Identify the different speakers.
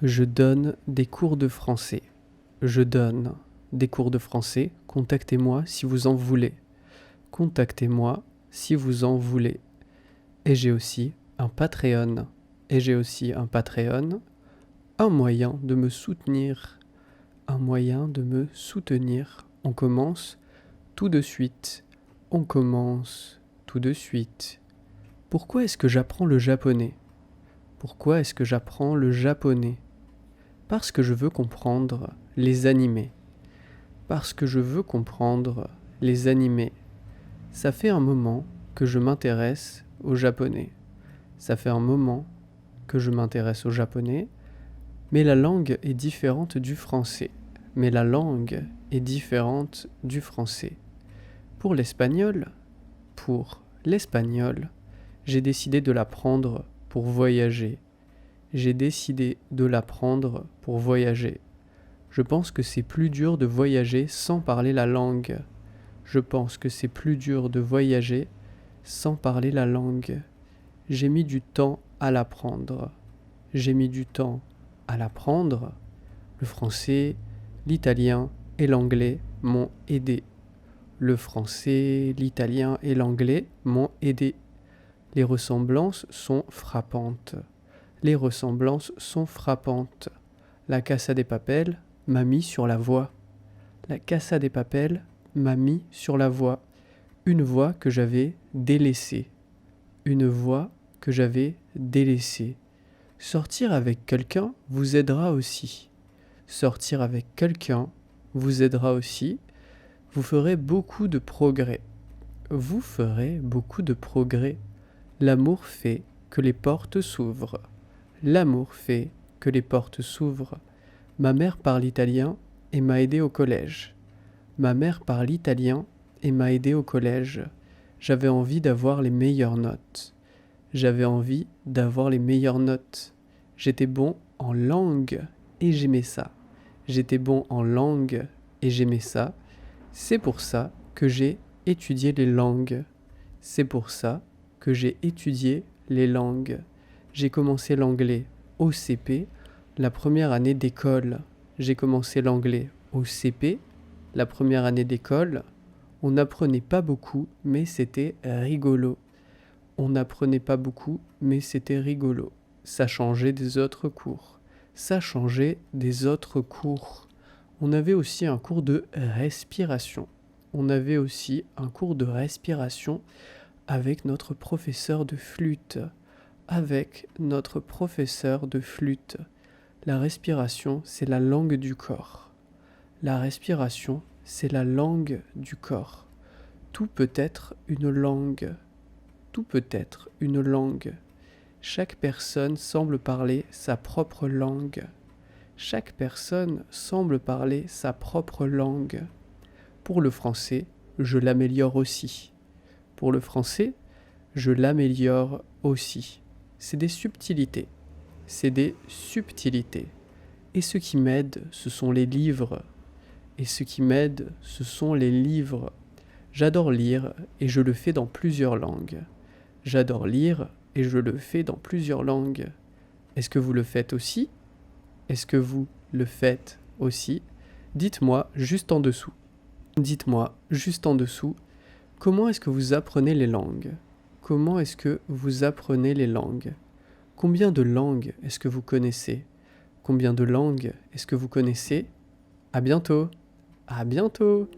Speaker 1: Je donne des cours de français. Je donne des cours de français. Contactez-moi si vous en voulez. Contactez-moi si vous en voulez. Et j'ai aussi un Patreon. Et j'ai aussi un Patreon. Un moyen de me soutenir. Un moyen de me soutenir. On commence tout de suite. On commence tout de suite. Pourquoi est-ce que j'apprends le japonais ? Pourquoi est-ce que j'apprends le japonais ? Parce que je veux comprendre les animés. Parce que je veux comprendre les animés. Ça fait un moment que je m'intéresse au japonais. Ça fait un moment que je m'intéresse au japonais, mais la langue est différente du français. Mais la langue est différente du français. Pour l'espagnol, j'ai décidé de l'apprendre pour voyager. J'ai décidé de l'apprendre pour voyager. Je pense que c'est plus dur de voyager sans parler la langue. Je pense que c'est plus dur de voyager sans parler la langue. J'ai mis du temps à l'apprendre. J'ai mis du temps à l'apprendre. Le français, l'italien et l'anglais m'ont aidé. Le français, l'italien et l'anglais m'ont aidé. Les ressemblances sont frappantes. Les ressemblances sont frappantes. La Casa de Papel m'a mis sur la voie. La Casa de Papel m'a mis sur la voie. Une voie que j'avais délaissée. Une voie que j'avais délaissée. Sortir avec quelqu'un vous aidera aussi. Sortir avec quelqu'un vous aidera aussi. Vous ferez beaucoup de progrès. Vous ferez beaucoup de progrès. L'amour fait que les portes s'ouvrent. L'amour fait que les portes s'ouvrent. Ma mère parle italien et m'a aidé au collège. Ma mère parle italien et m'a aidé au collège. J'avais envie d'avoir les meilleures notes. J'avais envie d'avoir les meilleures notes. J'étais bon en langue et j'aimais ça. J'étais bon en langue et j'aimais ça. C'est pour ça que j'ai étudié les langues. C'est pour ça que j'ai étudié les langues. J'ai commencé l'anglais au CP, la première année d'école. J'ai commencé l'anglais au CP, la première année d'école. On n'apprenait pas beaucoup, mais c'était rigolo. On n'apprenait pas beaucoup, mais c'était rigolo. Ça changeait des autres cours. Ça changeait des autres cours. On avait aussi un cours de respiration. On avait aussi un cours de respiration avec notre professeur de flûte. Avec notre professeur de flûte. La respiration, c'est la langue du corps. La respiration, c'est la langue du corps. Tout peut être une langue. Tout peut être une langue. Chaque personne semble parler sa propre langue. Chaque personne semble parler sa propre langue. Pour le français, je l'améliore aussi. Pour le français, je l'améliore aussi. C'est des subtilités. C'est des subtilités. Et ce qui m'aide, ce sont les livres. Et ce qui m'aide, ce sont les livres. J'adore lire et je le fais dans plusieurs langues. J'adore lire et je le fais dans plusieurs langues. Est-ce que vous le faites aussi ? Est-ce que vous le faites aussi ? Dites-moi juste en dessous. Dites-moi juste en dessous, comment est-ce que vous apprenez les langues ? Comment est-ce que vous apprenez les langues ? Combien de langues est-ce que vous connaissez ? Combien de langues est-ce que vous connaissez ? À bientôt ! À bientôt !